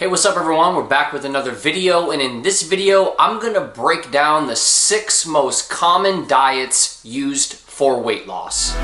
Hey, what's up everyone? We're back with another video, and in this video I'm gonna break down the 6 most common diets used for weight loss.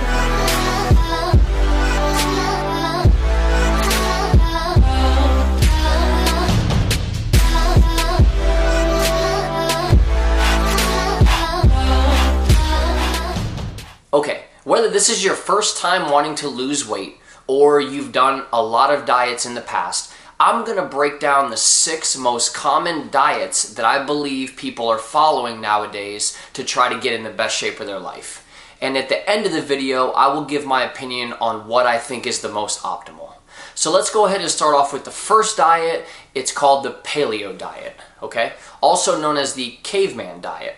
Okay, whether this is your first time wanting to lose weight or you've done a lot of diets in the past, I'm gonna break down the 6 most common diets that I believe people are following nowadays to try to get in the best shape of their life. And at the end of the video, I will give my opinion on what I think is the most optimal. So let's go ahead and start off with the first diet. It's called the Paleo diet, okay? Also known as the caveman diet.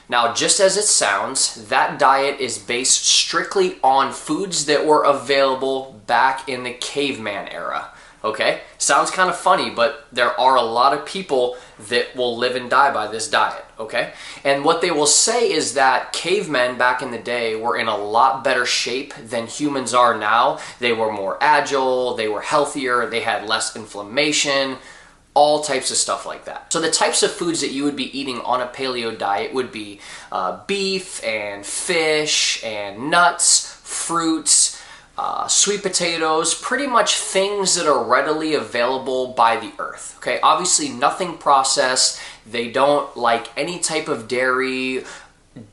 Now, just as it sounds, that diet is based strictly on foods that were available back in the caveman era. Okay, sounds kind of funny, but there are a lot of people that will live and die by this diet, okay? And what they will say is that cavemen back in the day were in a lot better shape than humans are now. They were more agile, they were healthier, they had less inflammation, all types of stuff like that. So the types of foods that you would be eating on a paleo diet would be beef and fish and nuts, fruits, sweet potatoes, pretty much things that are readily available by the earth. Okay, obviously nothing processed. They don't like any type of dairy,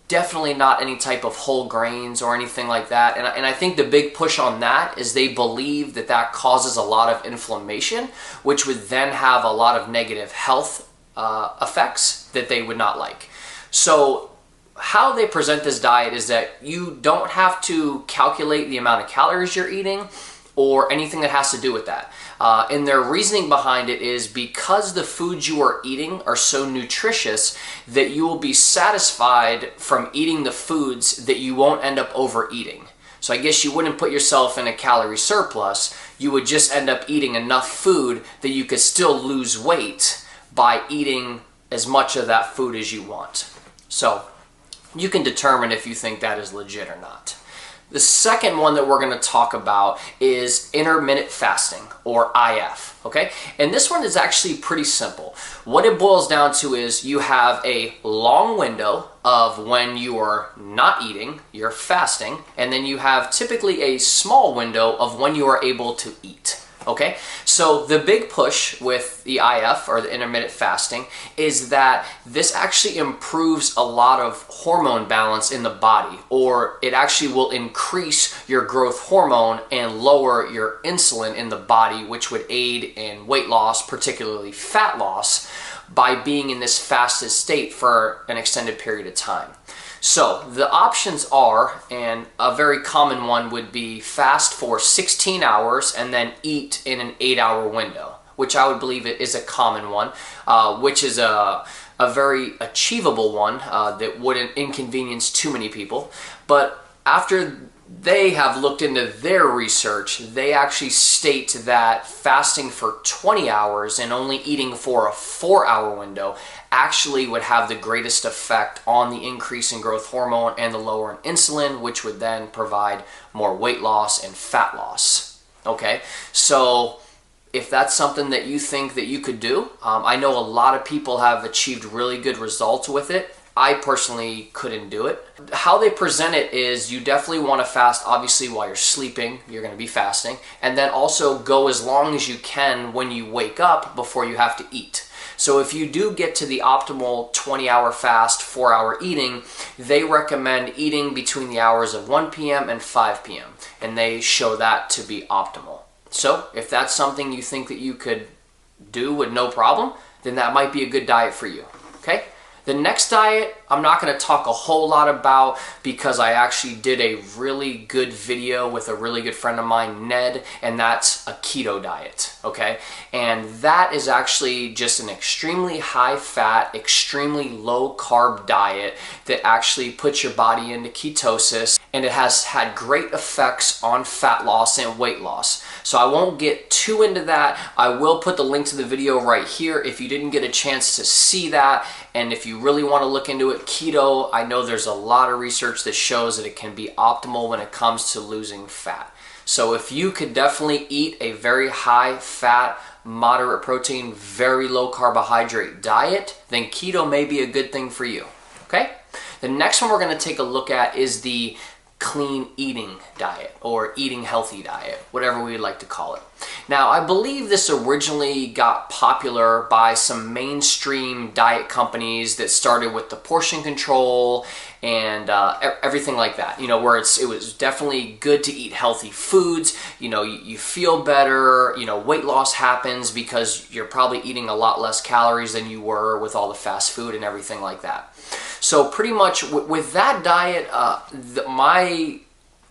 definitely not any type of whole grains or anything like that. And I think the big push on that is they believe that that causes a lot of inflammation, which would then have a lot of negative health effects that they would not like. So how they present this diet is that you don't have to calculate the amount of calories you're eating or anything that has to do with that. And their reasoning behind it is because the foods you are eating are so nutritious that you will be satisfied from eating the foods that you won't end up overeating. So I guess you wouldn't put yourself in a calorie surplus. You would just end up eating enough food that you could still lose weight by eating as much of that food as you want. So you can determine if you think that is legit or not. The second one that we're going to talk about is intermittent fasting, or IF, okay? And this one is actually pretty simple. What it boils down to is you have a long window of when you are not eating, you're fasting, and then you have typically a small window of when you are able to eat. Okay, so the big push with the IF, or the intermittent fasting, is that this actually improves a lot of hormone balance in the body, or it actually will increase your growth hormone and lower your insulin in the body, which would aid in weight loss, particularly fat loss, by being in this fasted state for an extended period of time. So the options are, and a very common one would be fast for 16 hours and then eat in an 8-hour window, which I would believe is a common one, which is a very achievable one that wouldn't inconvenience too many people. But after they have looked into their research, they actually state that fasting for 20 hours and only eating for a 4-hour window actually would have the greatest effect on the increase in growth hormone and the lower in insulin, which would then provide more weight loss and fat loss. Okay, so if that's something that you think that you could do, I know a lot of people have achieved really good results with it. I personally couldn't do it. How they present it is you definitely want to fast, obviously, while you're sleeping. You're going to be fasting. And then also go as long as you can when you wake up before you have to eat. So if you do get to the optimal 20-hour fast, 4-hour eating, they recommend eating between the hours of 1 p.m. and 5 p.m. And they show that to be optimal. So if that's something you think that you could do with no problem, then that might be a good diet for you, okay? The next diet, I'm not going to talk a whole lot about because I actually did a really good video with a really good friend of mine, Ned, and that's a keto diet, okay? And that is actually just an extremely high fat, extremely low carb diet that actually puts your body into ketosis, and it has had great effects on fat loss and weight loss. So I won't get too into that. I will put the link to the video right here if you didn't get a chance to see that. And if you really want to look into it, keto, I know there's a lot of research that shows that it can be optimal when it comes to losing fat. So if you could definitely eat a very high fat, moderate protein, very low carbohydrate diet, then keto may be a good thing for you, okay? The next one we're going to take a look at is the clean eating diet, or eating healthy diet, whatever we would like to call it. Now, I believe this originally got popular by some mainstream diet companies that started with the portion control and everything like that, you know, where it was definitely good to eat healthy foods. You know, you feel better, you know, weight loss happens because you're probably eating a lot less calories than you were with all the fast food and everything like that. So pretty much with that diet, my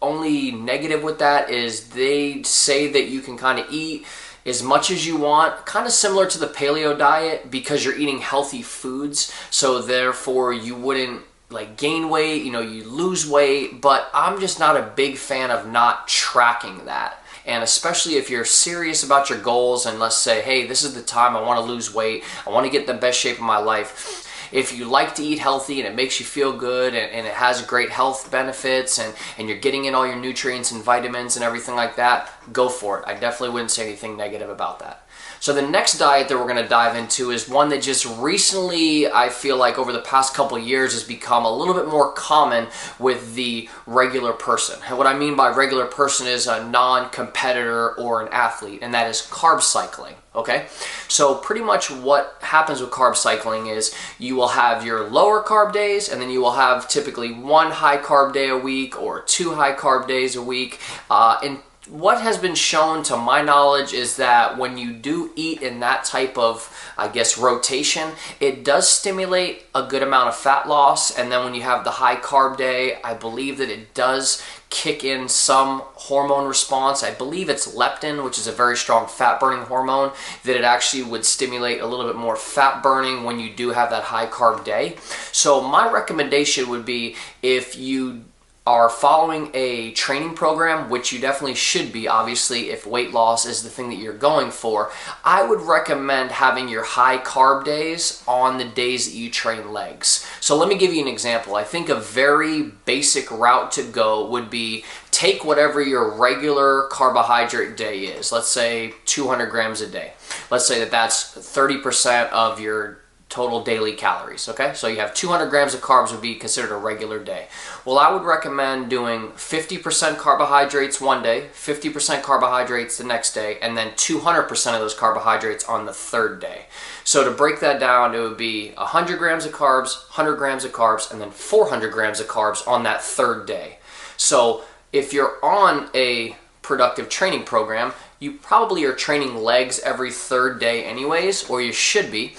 only negative with that is they say that you can kind of eat as much as you want, kind of similar to the paleo diet, because you're eating healthy foods, so therefore you wouldn't like gain weight, you know, you lose weight. But I'm just not a big fan of not tracking that. And especially if you're serious about your goals and let's say, hey, this is the time I want to lose weight, I want to get in the best shape of my life. If you like to eat healthy and it makes you feel good and it has great health benefits and you're getting in all your nutrients and vitamins and everything like that, go for it. I definitely wouldn't say anything negative about that. So the next diet that we're going to dive into is one that just recently, I feel like over the past couple years, has become a little bit more common with the regular person. And what I mean by regular person is a non-competitor or an athlete, and that is carb cycling. Okay, so pretty much what happens with carb cycling is you will have your lower carb days, and then you will have typically 1 high carb day a week or 2 high carb days a week. And what has been shown to my knowledge is that when you do eat in that type of, I guess, rotation, it does stimulate a good amount of fat loss. And then when you have the high carb day, I believe that it does kick in some hormone response. I believe it's leptin, which is a very strong fat burning hormone, that it actually would stimulate a little bit more fat burning when you do have that high carb day. So my recommendation would be, if you are following a training program, which you definitely should be, obviously, if weight loss is the thing that you're going for, I would recommend having your high carb days on the days that you train legs. So let me give you an example. I think a very basic route to go would be take whatever your regular carbohydrate day is. Let's say 200 grams a day. Let's say that that's 30% of your total daily calories, okay? So you have 200 grams of carbs would be considered a regular day. Well, I would recommend doing 50% carbohydrates one day, 50% carbohydrates the next day, and then 200% of those carbohydrates on the third day. So to break that down, it would be 100 grams of carbs, 100 grams of carbs, and then 400 grams of carbs on that third day. So if you're on a productive training program, you probably are training legs every third day anyways, or you should be.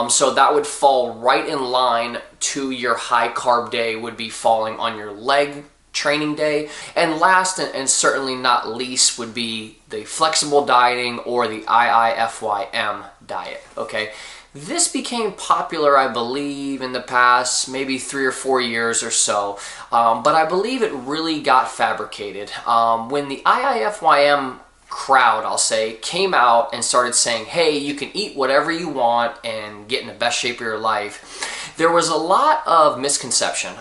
So that would fall right in line to your high carb day, would be falling on your leg training day. And last and certainly not least would be the flexible dieting or the IIFYM diet, okay? This became popular, I believe, in the past maybe 3 or 4 years or so, but I believe it really got fabricated. When the IIFYM crowd, I'll say, came out and started saying, hey, you can eat whatever you want and get in the best shape of your life, there was a lot of misconception.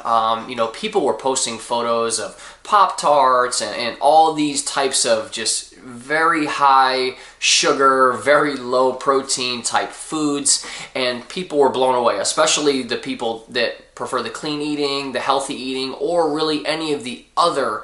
You know, people were posting photos of Pop-Tarts and all these types of just very high sugar, very low protein type foods, and people were blown away, especially the people that prefer the clean eating, the healthy eating, or really any of the other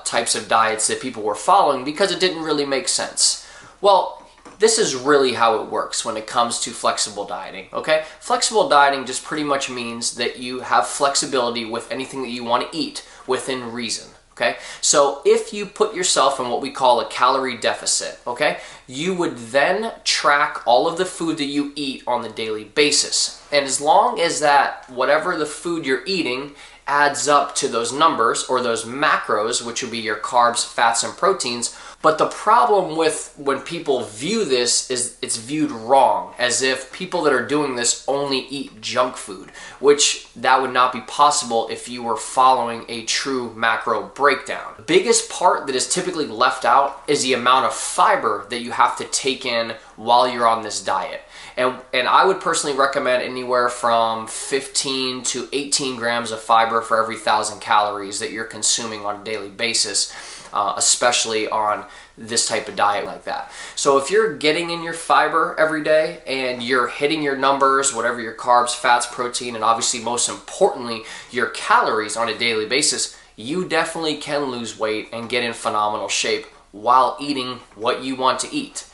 types of diets that people were following, because it didn't really make sense. Well, this is really how it works when it comes to flexible dieting, okay? Flexible dieting just pretty much means that you have flexibility with anything that you want to eat within reason, okay? So if you put yourself in what we call a calorie deficit, okay, you would then track all of the food that you eat on the daily basis. And as long as that, whatever the food you're eating adds up to those numbers or those macros, which would be your carbs, fats, and proteins. But the problem with when people view this is it's viewed wrong, as if people that are doing this only eat junk food, which that would not be possible if you were following a true macro breakdown. The biggest part that is typically left out is the amount of fiber that you have to take in while you're on this diet. And I would personally recommend anywhere from 15 to 18 grams of fiber for every 1,000 calories that you're consuming on a daily basis, especially on this type of diet like that. So if you're getting in your fiber every day and you're hitting your numbers, whatever your carbs, fats, protein, and obviously most importantly, your calories on a daily basis, you definitely can lose weight and get in phenomenal shape while eating what you want to eat.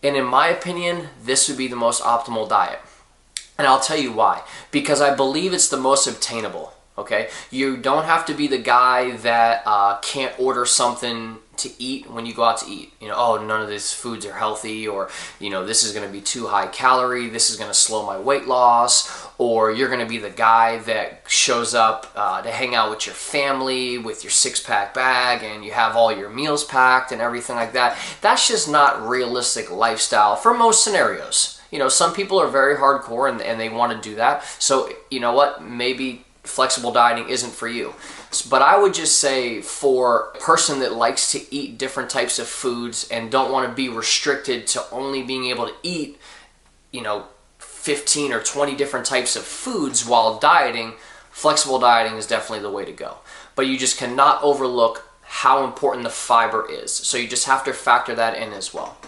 And in my opinion, this would be the most optimal diet. And I'll tell you why. Because I believe it's the most obtainable. Okay, you don't have to be the guy that can't order something to eat when you go out to eat. You know, oh, none of these foods are healthy, or, you know, this is going to be too high calorie, this is going to slow my weight loss, or you're going to be the guy that shows up to hang out with your family with your six-pack bag and you have all your meals packed and everything like that. That's just not realistic lifestyle for most scenarios. You know, some people are very hardcore and they want to do that. So, you know what, maybe flexible dieting isn't for you. But I would just say for a person that likes to eat different types of foods and don't want to be restricted to only being able to eat, you know, 15 or 20 different types of foods while dieting, flexible dieting is definitely the way to go. But you just cannot overlook how important the fiber is. So you just have to factor that in as well.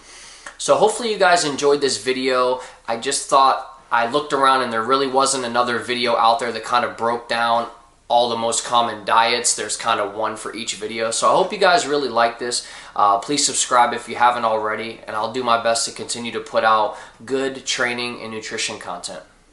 So hopefully you guys enjoyed this video. I just thought, I looked around and there really wasn't another video out there that kind of broke down all the most common diets. There's kind of one for each video. So I hope you guys really like this. Please subscribe if you haven't already, and I'll do my best to continue to put out good training and nutrition content.